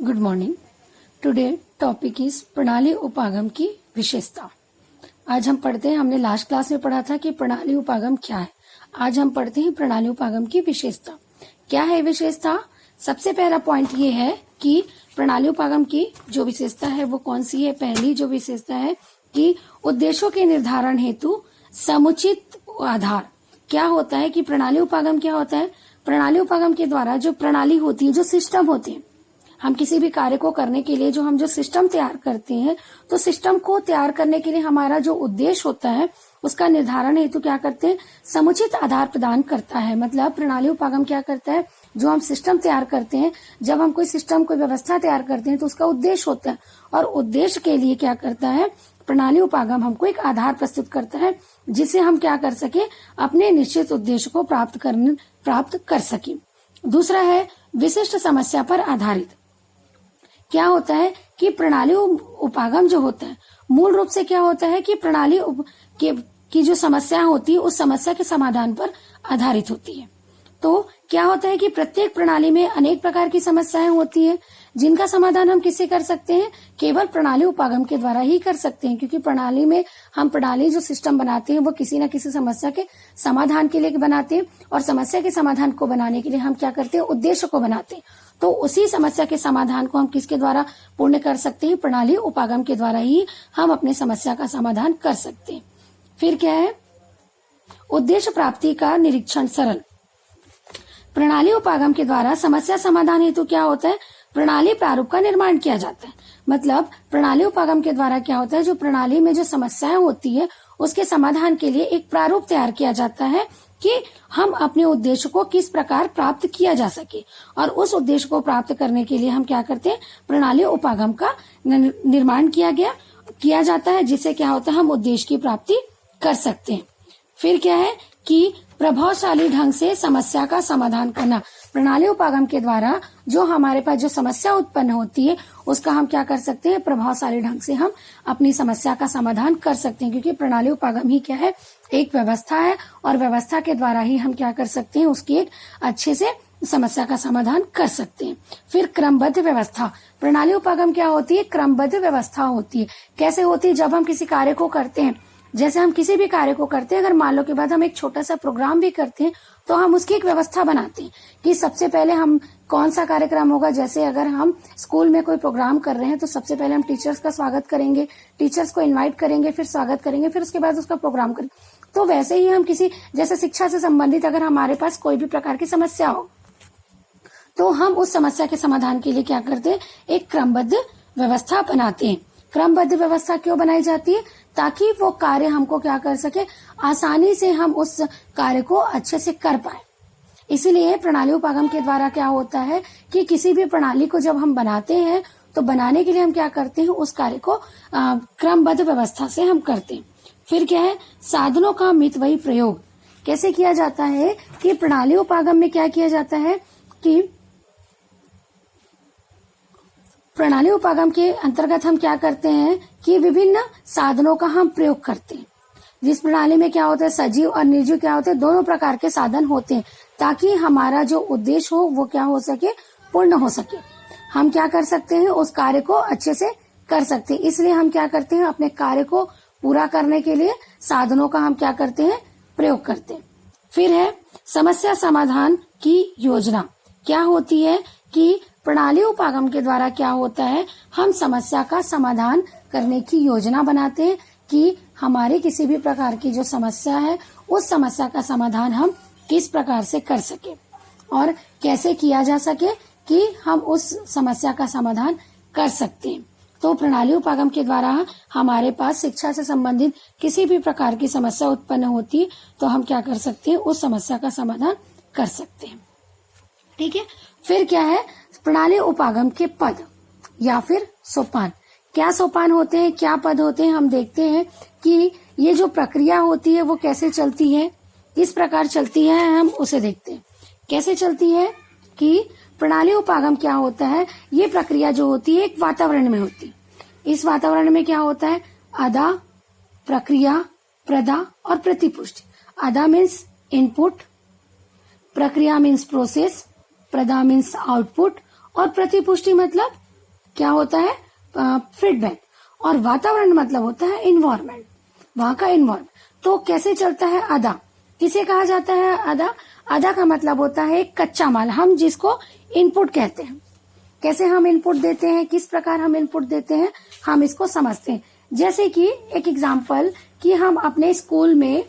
Good morning. Today topic is प्रणाली उपागम की विशेषता। आज हम पढ़ते हैं, हमने लास्ट क्लास में पढ़ा था कि प्रणाली उपागम क्या है। आज हम पढ़ते हैं प्रणाली उपागम की विशेषता। क्या है विशेषता? सबसे पहला पॉइंट ये है कि प्रणाली उपागम की जो विशेषता है वो कौन सी है। पहली जो विशेषता है कि उद्देश्यों के निर्धारण हेतु समुचित आधार। क्या होता है कि प्रणाली उपागम क्या होता है? प्रणाली उपागम के द्वारा जो प्रणाली होती है, जो सिस्टम होते हैं, हम किसी भी कार्य को करने के लिए जो सिस्टम तैयार करते हैं, तो सिस्टम को तैयार करने के लिए हमारा जो उद्देश्य होता है उसका निर्धारण हेतु क्या करते हैं? समुचित आधार प्रदान करता है। मतलब प्रणाली उपागम क्या करता है? जो हम सिस्टम तैयार करते हैं, जब हम कोई सिस्टम, कोई व्यवस्था तैयार करते हैं तो उसका उद्देश्य होता है, और उद्देश्य के लिए क्या करता है? प्रणाली उपागम हमको एक आधार प्रस्तुत करता है जिससे हम क्या कर सके? अपने निश्चित उद्देश्य को प्राप्त कर सके। दूसरा है विशिष्ट समस्या पर आधारित। क्या होता है कि प्रणाली उपागम जो होता है मूल रूप से क्या होता है कि प्रणाली की जो समस्या होती है उस समस्या के समाधान पर आधारित होती है। तो क्या होता है कि प्रत्येक प्रणाली में अनेक प्रकार की समस्याएं होती है जिनका समाधान हम किससे कर सकते हैं? केवल प्रणाली उपागम के द्वारा ही कर सकते हैं, क्योंकि प्रणाली में हम प्रणाली जो सिस्टम बनाते हैं वो किसी न किसी समस्या के समाधान के लिए बनाते हैं, और समस्या के समाधान को बनाने के लिए हम क्या करते हैं? उद्देश्य को बनाते हैं। तो उसी समस्या के समाधान को हम किसके द्वारा पूर्ण कर सकते हैं? प्रणाली उपागम के द्वारा ही हम अपनी समस्या का समाधान कर सकते हैं। फिर क्या है? उद्देश्य प्राप्ति का निरीक्षण सरल। प्रणाली उपागम के द्वारा समस्या समाधान हेतु क्या होता है? प्रणाली प्रारूप का निर्माण किया जाता है। मतलब प्रणाली उपागम के द्वारा क्या होता है? जो प्रणाली में जो समस्याएं होती है उसके समाधान के लिए एक प्रारूप तैयार किया जाता है कि हम अपने उद्देश्य को किस प्रकार प्राप्त किया जा सके, और उस उद्देश्य को प्राप्त करने के लिए हम क्या करते हैं? प्रणाली उपागम का निर्माण किया जाता है, जिससे क्या होता है? हम उद्देश्य की प्राप्ति कर सकते हैं। फिर क्या है कि प्रभावशाली ढंग से समस्या का समाधान करना। प्रणाली उपागम के द्वारा जो हमारे पास जो समस्या उत्पन्न होती है उसका हम क्या कर सकते हैं? प्रभावशाली ढंग से हम अपनी समस्या का समाधान कर सकते हैं, क्योंकि प्रणाली उपागम ही क्या है? एक व्यवस्था है, और व्यवस्था के द्वारा ही हम क्या कर सकते हैं? उसकी एक अच्छे से समस्या का समाधान कर सकते हैं। फिर क्रमबद्ध व्यवस्था। प्रणाली उपागम क्या होती है? क्रमबद्ध व्यवस्था होती है। कैसे होती है? जब हम किसी कार्य को करते हैं, जैसे हम किसी भी कार्य को करते हैं, अगर मान लो के बाद हम एक छोटा सा प्रोग्राम भी करते हैं तो हम उसकी एक व्यवस्था बनाते हैं कि सबसे पहले हम कौन सा कार्यक्रम होगा। जैसे अगर हम स्कूल में कोई प्रोग्राम कर रहे हैं तो सबसे पहले हम टीचर्स का स्वागत करेंगे, टीचर्स को इनवाइट करेंगे, फिर स्वागत करेंगे, फिर उसके बाद उसका प्रोग्राम करेंगे। तो वैसे ही हम किसी, जैसे शिक्षा से संबंधित अगर हमारे पास कोई भी प्रकार की समस्या हो तो हम उस समस्या के समाधान के लिए क्या करते हैं? एक क्रमबद्ध व्यवस्था बनाते हैं। क्रमबद्ध व्यवस्था क्यों बनाई जाती है? ताकि वो कार्य हमको क्या कर सके? आसानी से हम उस कार्य को अच्छे से कर पाए। इसीलिए प्रणाली उपागम के द्वारा क्या होता है कि किसी भी प्रणाली को जब हम बनाते हैं तो बनाने के लिए हम क्या करते हैं? उस कार्य को क्रमबद्ध व्यवस्था से हम करते हैं। फिर क्या है? साधनों का मितव्ययी प्रयोग। कैसे किया जाता है कि प्रणाली उपागम में क्या किया जाता है कि प्रणाली उपागम के अंतर्गत हम क्या करते हैं कि विभिन्न साधनों का हम प्रयोग करते हैं। जिस प्रणाली में क्या होता है? सजीव और निर्जीव क्या होते हैं? दोनों प्रकार के साधन होते हैं, ताकि हमारा जो उद्देश्य हो वो क्या हो सके? पूर्ण हो सके। हम क्या कर सकते हैं? उस कार्य को अच्छे से कर सकते हैं। इसलिए हम क्या करते हैं? अपने कार्य को पूरा करने के लिए साधनों का हम क्या करते हैं? प्रयोग करते हैं। फिर है समस्या समाधान की योजना। क्या होती है कि प्रणाली उपागम के द्वारा क्या होता है? हम समस्या का समाधान करने की योजना बनाते हैं कि हमारी किसी भी प्रकार की जो समस्या है उस समस्या का समाधान हम किस प्रकार से कर सके और कैसे किया जा सके कि हम उस समस्या का समाधान कर सकते हैं। तो प्रणाली उपागम के द्वारा हमारे पास शिक्षा से संबंधित किसी भी प्रकार की समस्या उत्पन्न होती है तो हम क्या कर सकते हैं? उस समस्या का समाधान कर सकते हैं। ठीक है। फिर क्या है? प्रणाली उपागम के पद या फिर सोपान। क्या सोपान होते हैं, क्या पद होते हैं? हम देखते हैं कि ये जो प्रक्रिया होती है वो कैसे चलती है, किस प्रकार चलती है, हम उसे देखते हैं। कैसे चलती है कि प्रणाली उपागम क्या होता है? ये प्रक्रिया जो होती है एक वातावरण में होती है। इस वातावरण में क्या होता है? अदा, प्रक्रिया, प्रदा और प्रतिपुष्टि। अदा मीन्स इनपुट, प्रक्रिया मीन्स प्रोसेस, प्रदा मीन्स आउटपुट, और प्रतिपुष्टि मतलब क्या होता है? फीडबैक। और वातावरण मतलब होता है इन्वायरमेंट, वहां का इन्वायरमेंट। तो कैसे चलता है आधा? किसे कहा जाता है आधा? आधा का मतलब होता है एक कच्चा माल, हम जिसको इनपुट कहते हैं। कैसे हम इनपुट देते हैं, किस प्रकार हम इनपुट देते हैं, हम इसको समझते हैं। जैसे कि एक एग्जाम्पल कि हम अपने स्कूल में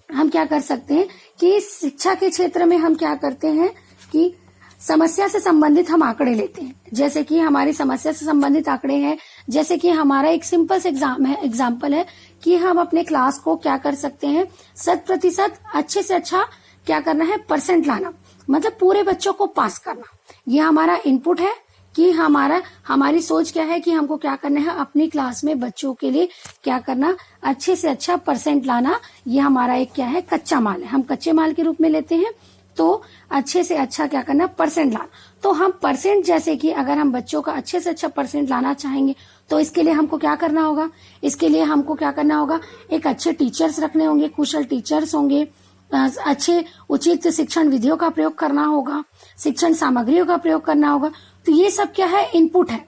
हम क्या कर सकते हैं कि शिक्षा के क्षेत्र में हम क्या करते हैं कि समस्या से संबंधित हम आंकड़े लेते हैं। जैसे कि हमारी समस्या से संबंधित आंकड़े हैं, जैसे कि हमारा एक सिंपल से एग्जाम्पल है कि हम अपने क्लास को क्या कर सकते हैं, 100% अच्छे से अच्छा क्या करना है, परसेंट लाना, मतलब पूरे बच्चों को पास करना। ये हमारा इनपुट है कि हमारी सोच क्या है कि हमको क्या करना है, अपनी क्लास में बच्चों के लिए क्या करना, अच्छे से अच्छा परसेंट लाना। ये हमारा एक क्या है, कच्चा माल है, हम कच्चे माल के रूप में लेते हैं। तो अच्छे से अच्छा क्या करना, परसेंट लाना। तो हम परसेंट, जैसे कि अगर हम बच्चों का अच्छे से अच्छा परसेंट लाना चाहेंगे तो इसके लिए हमको क्या करना होगा, इसके लिए हमको क्या करना होगा, एक अच्छे टीचर्स रखने होंगे, कुशल टीचर्स होंगे, अच्छे उचित शिक्षण विधियों का प्रयोग करना होगा, शिक्षण सामग्रियों का प्रयोग करना होगा। तो ये सब क्या है, इनपुट है,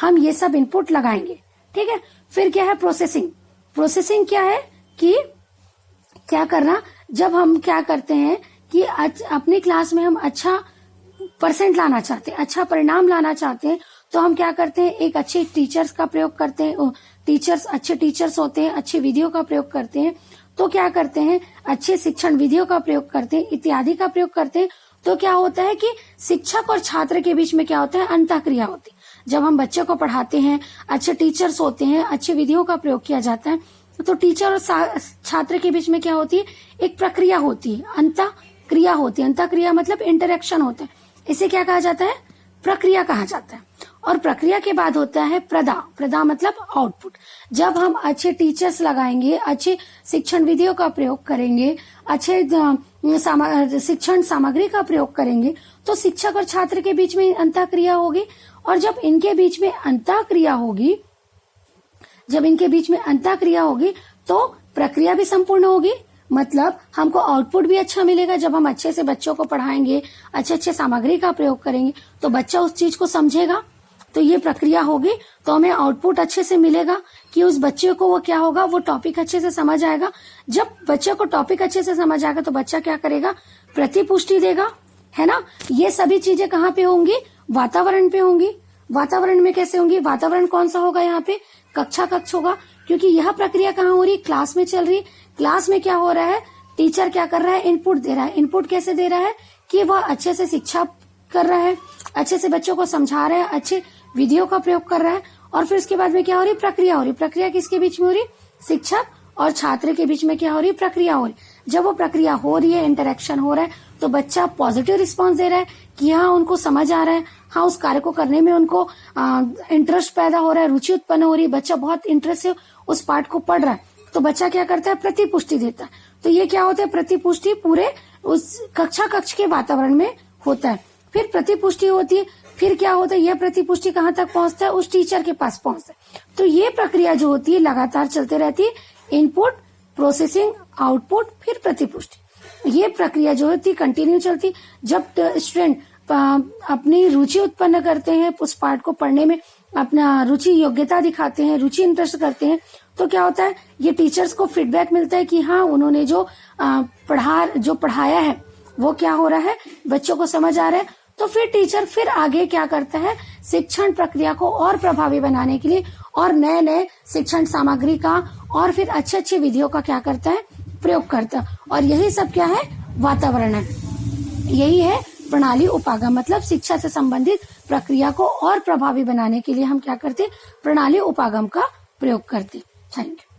हम ये सब इनपुट लगाएंगे। ठीक है। फिर क्या है, प्रोसेसिंग। प्रोसेसिंग क्या है कि क्या करना, जब हम क्या करते हैं कि अपनी क्लास में हम अच्छा परसेंट लाना चाहते हैं, अच्छा परिणाम लाना चाहते हैं, तो हम क्या करते हैं, एक अच्छे टीचर्स का प्रयोग करते हैं। अच्छे टीचर्स होते हैं, अच्छे विधियों का प्रयोग करते हैं। तो क्या करते हैं, अच्छे शिक्षण विधियों का प्रयोग करते हैं, इत्यादि का प्रयोग करते हैं। तो क्या होता है कि शिक्षक और छात्र के बीच में क्या होता है, अंतःक्रिया होती है। जब हम बच्चे को पढ़ाते हैं, अच्छे टीचर्स होते हैं, अच्छे विधियों का प्रयोग किया जाता है, तो टीचर और छात्र के बीच में क्या होती है, एक प्रक्रिया होती है, अंतःक्रिया होती है। अंतःक्रिया मतलब इंटरेक्शन होता है, इसे क्या कहा जाता है, प्रक्रिया कहा जाता है। और प्रक्रिया के बाद होता है प्रदा। प्रदा मतलब आउटपुट। जब हम अच्छे टीचर्स लगाएंगे, अच्छे शिक्षण विधियों का प्रयोग करेंगे, अच्छे शिक्षण सामग्री का प्रयोग करेंगे, तो शिक्षक और छात्र के बीच में अंतःक्रिया होगी। और जब इनके बीच में अंतःक्रिया होगी, तो प्रक्रिया भी संपूर्ण होगी, मतलब हमको आउटपुट भी अच्छा मिलेगा। जब हम अच्छे से बच्चों को पढ़ाएंगे, अच्छे सामग्री का प्रयोग करेंगे, तो बच्चा उस चीज को समझेगा। तो ये प्रक्रिया होगी, तो हमें आउटपुट अच्छे से मिलेगा कि उस बच्चे को वो क्या होगा, वो टॉपिक अच्छे से समझ आएगा। जब बच्चे को टॉपिक अच्छे से समझ आएगा तो बच्चा क्या करेगा, प्रतिपुष्टि देगा, है ना। ये सभी चीजें कहाँ पे होंगी, वातावरण पे होंगी। वातावरण में कैसे होंगी, वातावरण कौन सा होगा, यहाँ पे कक्ष होगा, क्योंकि यह प्रक्रिया कहाँ हो रही, क्लास में चल रही। क्लास में क्या हो रहा है, टीचर क्या कर रहा है, इनपुट दे रहा है। इनपुट कैसे दे रहा है कि वह अच्छे से शिक्षा कर रहा है, अच्छे से बच्चों को समझा रहा है, अच्छे विधियों का प्रयोग कर रहा है। और फिर उसके बाद में क्या हो रही, प्रक्रिया हो रही। प्रक्रिया किसके बीच में हो रही, शिक्षक और छात्र के बीच में क्या हो रही, प्रक्रिया हो रही। जब वो प्रक्रिया हो रही है, इंटरेक्शन हो रहा है, तो बच्चा पॉजिटिव रिस्पॉन्स दे रहा है कि हाँ उनको समझ आ रहा है, हाँ उस कार्य को करने में उनको इंटरेस्ट पैदा हो रहा है, रुचि उत्पन्न हो रही है, बच्चा बहुत इंटरेस्ट से उस पाठ को पढ़ रहा है। तो बच्चा क्या करता है, प्रतिपुष्टि देता है। तो ये क्या होता है, प्रतिपुष्टि पूरे उस कक्ष के वातावरण में होता है। फिर प्रतिपुष्टि होती है, फिर क्या होता है, यह प्रतिपुष्टि कहाँ तक पहुंचता है, उस टीचर के पास पहुंचता है। तो ये प्रक्रिया जो होती है लगातार चलते रहती है, इनपुट, प्रोसेसिंग, आउटपुट, फिर प्रतिपुष्टि। ये प्रक्रिया जो होती है कंटिन्यू चलती। जब स्टूडेंट अपनी रुचि उत्पन्न करते हैं, उस पाठ को पढ़ने में अपना रुचि योग्यता दिखाते हैं, रुचि इंटरेस्ट करते हैं, तो क्या होता है, ये टीचर्स को फीडबैक मिलता है कि हाँ उन्होंने जो पढ़ाया है वो क्या हो रहा है, बच्चों को समझ आ रहा है। तो फिर टीचर फिर आगे क्या करता है, शिक्षण प्रक्रिया को और प्रभावी बनाने के लिए और नए शिक्षण सामग्री का और फिर अच्छे विधियों का क्या करता है, प्रयोग करता है। और यही सब क्या है, वातावरण है। यही है प्रणाली उपागम, मतलब शिक्षा से संबंधित प्रक्रिया को और प्रभावी बनाने के लिए हम क्या करते, प्रणाली उपागम का प्रयोग करते। Thank you.